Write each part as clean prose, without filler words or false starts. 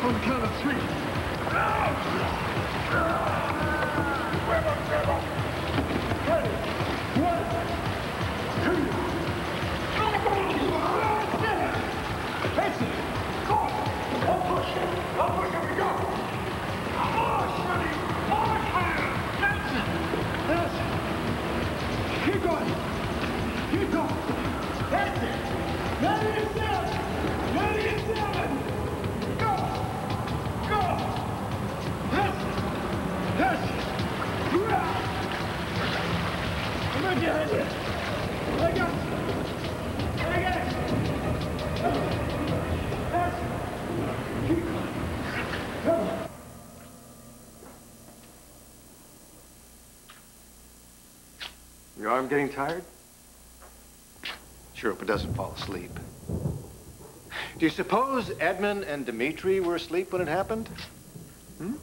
On the count of 3. Ready. 1, 2. That's it. Go on. I'll push. I'll push. Here we go. Push, Sonny. Push, man. That's it. That's it. Keep going. Keep going. That's it. 97. 97. Go. Go. That's it. That's it. I'm right behind you. I got you. I got it. That's it. Keep going. Come on. Your arm getting tired? Sure hope it doesn't fall asleep. Do you suppose Edmund and Dimitri were asleep when it happened? Hmm?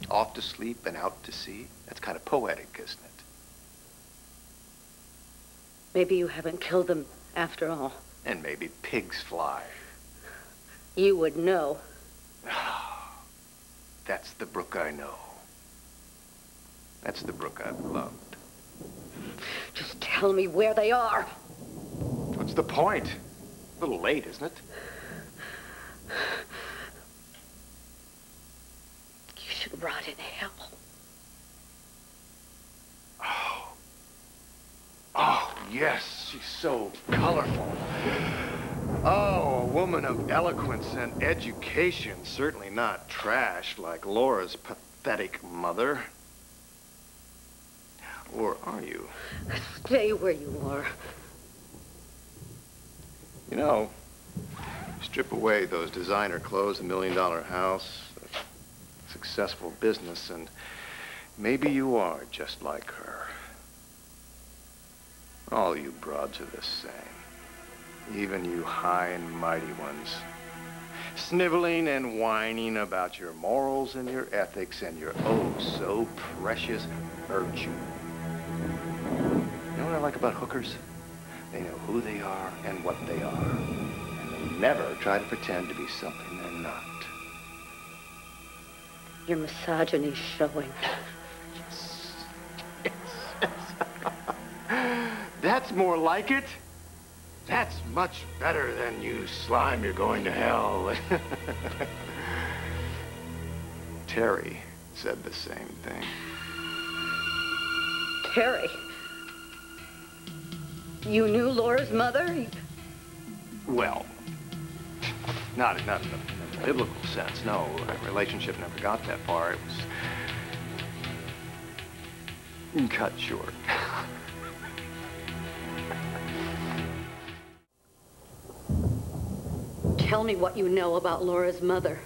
Off to sleep and out to sea? That's kind of poetic, isn't it? Maybe you haven't killed them after all. And maybe pigs fly. You would know. That's the Brooke I know. That's the Brooke I've loved. Just tell me where they are. What's the point? A little late, isn't it? You should rot in hell. Oh. Oh, yes, she's so colorful. Oh, a woman of eloquence and education. Certainly not trash like Laura's pathetic mother. Or are you? Stay where you are. You know, strip away those designer clothes, a $1 million house, a successful business, and maybe you are just like her. All you broads are the same. Even you high and mighty ones. Sniveling and whining about your morals and your ethics and your oh-so precious virtue. You know what I like about hookers? They know who they are and what they are. And they never try to pretend to be something they're not. Your misogyny's showing. Yes. Yes. That's more like it. That's much better than you slime, you're going to hell. Terry said the same thing. Terry? You knew Laura's mother? Well, not in a biblical sense, no. Our relationship never got that far. It was cut short. Tell me what you know about Laura's mother.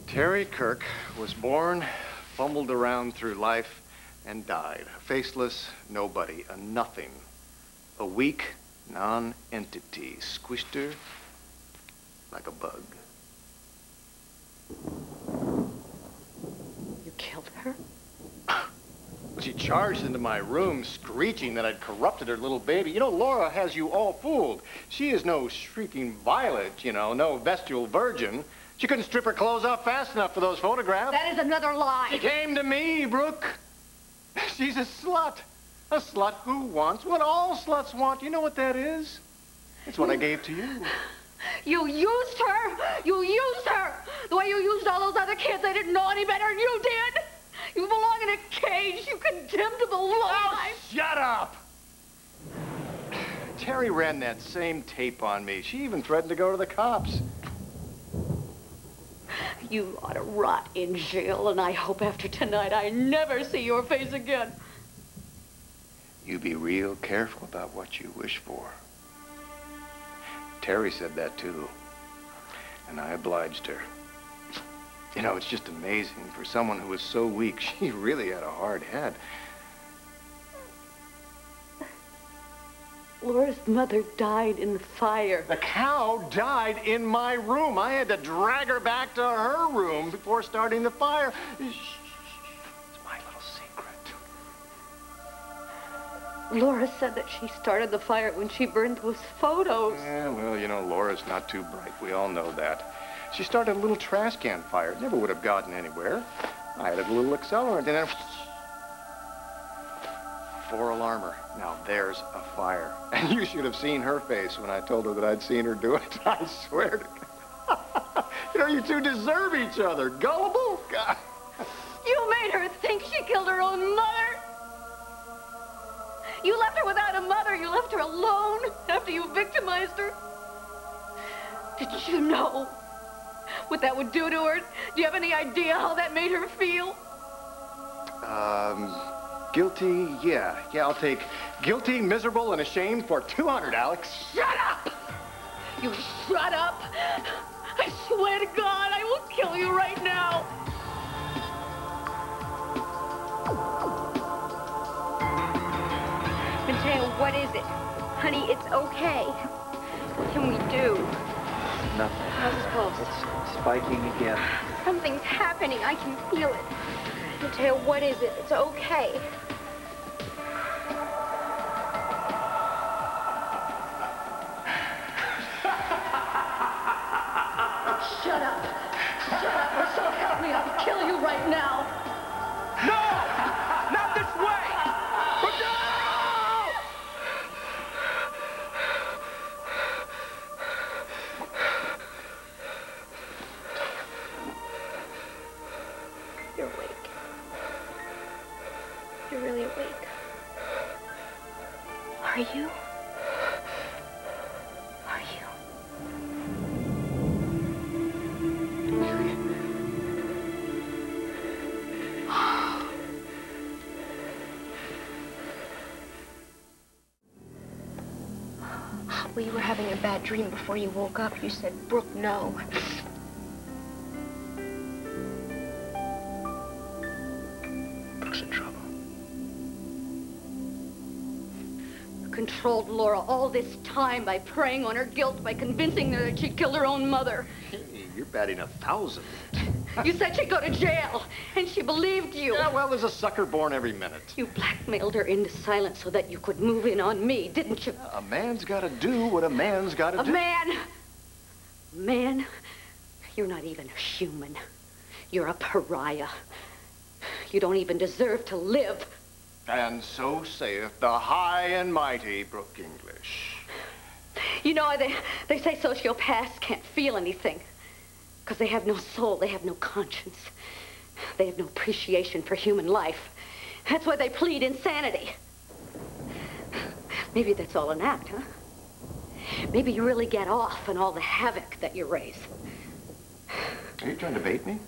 Terry Kirk was born, fumbled around through life, and died. A faceless nobody, a nothing. A weak non-entity. Squished her like a bug. You killed her? She charged into my room screeching that I'd corrupted her little baby. You know, Laura has you all fooled. She is no shrieking violet, you know, no vestal virgin. She couldn't strip her clothes off fast enough for those photographs. That is another lie. She came to me, Brooke. She's a slut. A slut who wants what all sluts want. You know what that is? It's what I gave to you. You used her. You used her. The way you used all those other kids. They didn't know any better than you did. You belong in a cage, you contemptible lie. Oh, shut up! Terry ran that same tape on me. She even threatened to go to the cops. You ought to rot in jail, and I hope after tonight I never see your face again. You be real careful about what you wish for. Terry said that too, and I obliged her. You know, it's just amazing. For someone who was so weak, she really had a hard head. Laura's mother died in the fire. The cow died in my room. I had to drag her back to her room before starting the fire. Shh, shh, shh. It's my little secret. Laura said that she started the fire when she burned those photos. Yeah, well, you know, Laura's not too bright. We all know that. She started a little trash can fire. It never would have gotten anywhere. I added a little accelerant and then... 4-alarmer. Now there's a fire. And you should have seen her face when I told her that I'd seen her do it. I swear to God. You know, you two deserve each other. Gullible? God. You made her think she killed her own mother. You left her without a mother. You left her alone after you victimized her. Did you know what that would do to her? Do you have any idea how that made her feel? Guilty, yeah. Yeah, I'll take guilty, miserable, and ashamed for 200, Alex. Shut up! You shut up! I swear to God, I will kill you right now. Mateo, what is it? Honey, it's okay. What can we do? Nothing. How's this pulse? It's spiking again. Something's happening. I can feel it. Mateo, what is it? It's okay. Shut up. Shut up, or so help me, I'll kill you right now. No! Not this way! No! You're awake. You're really awake. Are you? Are you? Well, you were having a bad dream before you woke up. You said, Brooke, no. Brooke's in trouble. You controlled Laura all this time by preying on her guilt, by convincing her that she killed her own mother. Hey, you're batting 1,000. You said she'd go to jail, and she believed you. Yeah, well, there's a sucker born every minute. You blackmailed her into silence so that you could move in on me, didn't you? A man's got to do what a man's got to do. A man? Man? You're not even human. You're a pariah. You don't even deserve to live. And so saith the high and mighty Brooke English. You know, they say sociopaths can't feel anything. Because they have no soul, they have no conscience. They have no appreciation for human life. That's why they plead insanity. Maybe that's all an act, huh? Maybe you really get off on all the havoc that you raise. Are you trying to bait me?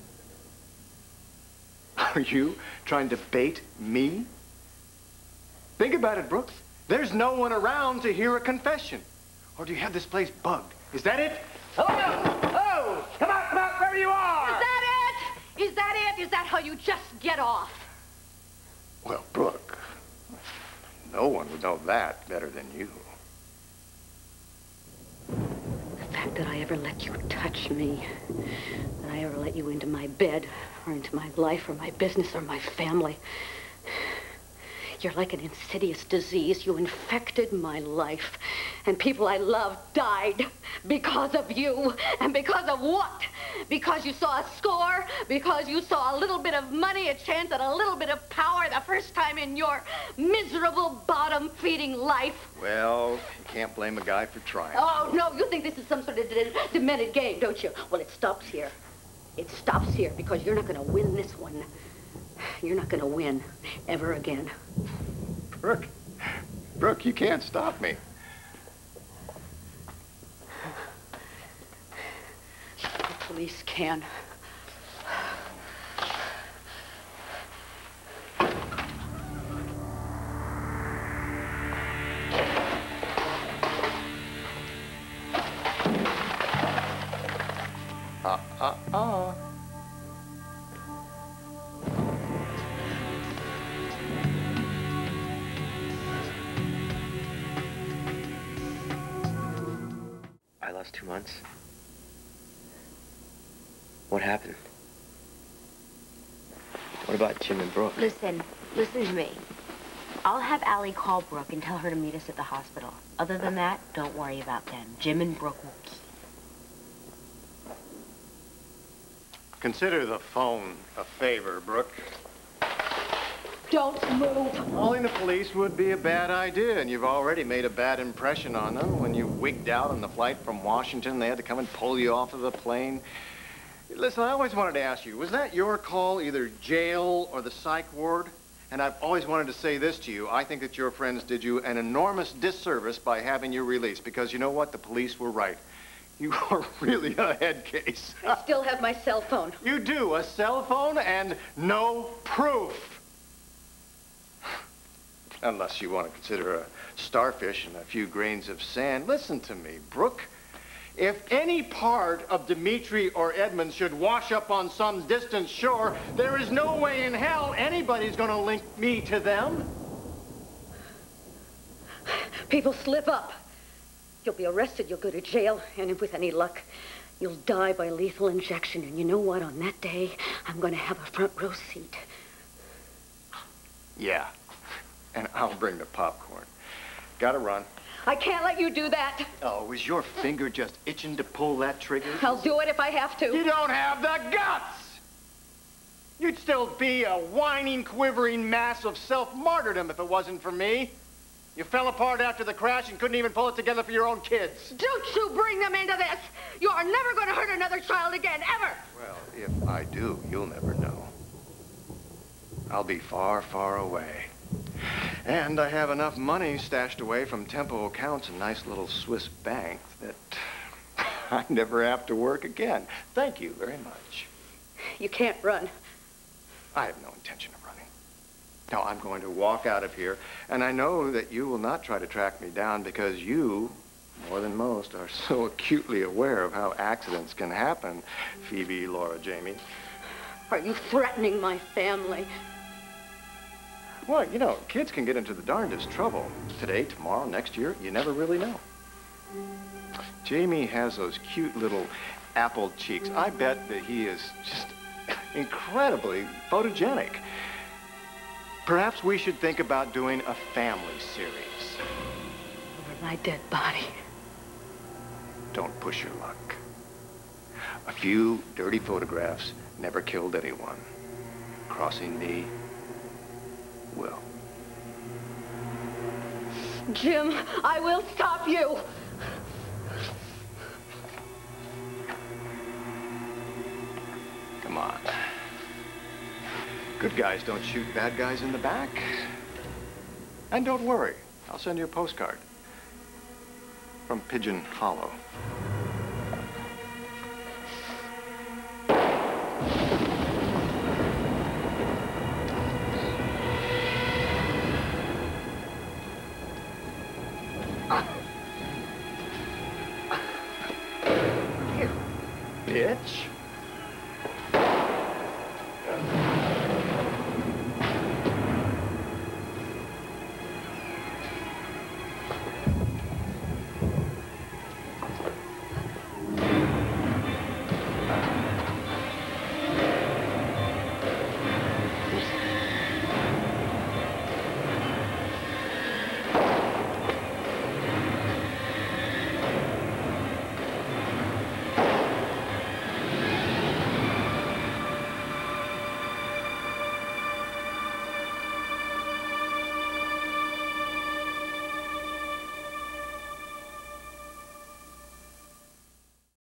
Are you trying to bait me? Think about it, Brooks. There's no one around to hear a confession. Or do you have this place bugged? Is that it? Hello! Oh! Come out, wherever you are! Is that it? Is that it? Is that how you just get off? Well, Brooke, no one would know that better than you. The fact that I ever let you touch me, that I ever let you into my bed, or into my life, or my business, or my family. You're like an insidious disease. You infected my life. And people I loved died because of you. And because of what? Because you saw a score? Because you saw a little bit of money, a chance at a little bit of power the first time in your miserable, bottom-feeding life? Well, you can't blame a guy for trying. Oh, no, you think this is some sort of demented game, don't you? Well, it stops here. It stops here because you're not going to win this one. You're not going to win ever again. Brooke, you can't stop me. The police can. I lost 2 months. What happened? What about Jim and Brooke? Listen to me. I'll have Allie call Brooke and tell her to meet us at the hospital. Other than that, don't worry about them. Jim and Brooke will keep. Consider the phone a favor, Brooke. Don't move. Calling the police would be a bad idea, and you've already made a bad impression on them. When you wigged out on the flight from Washington, they had to come and pull you off of the plane. Listen, I always wanted to ask you, was that your call, either jail or the psych ward? And I've always wanted to say this to you. I think that your friends did you an enormous disservice by having you released, because you know what? The police were right. You are really a head case. I still have my cell phone. You do, a cell phone and no proof. Unless you want to consider a starfish and a few grains of sand. Listen to me, Brooke. If any part of Dimitri or Edmund should wash up on some distant shore, there is no way in hell anybody's going to link me to them. People slip up. You'll be arrested, you'll go to jail, and with any luck, you'll die by lethal injection. And you know what? On that day, I'm going to have a front row seat. Yeah, and I'll bring the popcorn. Gotta run. I can't let you do that. Oh, was your finger just itching to pull that trigger? I'll do it if I have to. You don't have the guts! You'd still be a whining, quivering mass of self-martyrdom if it wasn't for me. You fell apart after the crash and couldn't even pull it together for your own kids. Don't you bring them into this! You are never going to hurt another child again, ever! Well, if I do, you'll never know. I'll be far, far away. And I have enough money stashed away from Tempo accounts in a nice little Swiss bank that I never have to work again. Thank you very much. You can't run. I have no intention of running. No, I'm going to walk out of here, and I know that you will not try to track me down because you, more than most, are so acutely aware of how accidents can happen, Phoebe, Laura, Jamie. Are you threatening my family? Well, you know, kids can get into the darndest trouble. Today, tomorrow, next year, you never really know. Jamie has those cute little apple cheeks. I bet that he is just incredibly photogenic. Perhaps we should think about doing a family series. Over my dead body. Don't push your luck. A few dirty photographs never killed anyone. Crossing me will. Jim, I will stop you. Come on. Good guys don't shoot bad guys in the back. And don't worry, I'll send you a postcard from Pigeon Hollow. You bitch.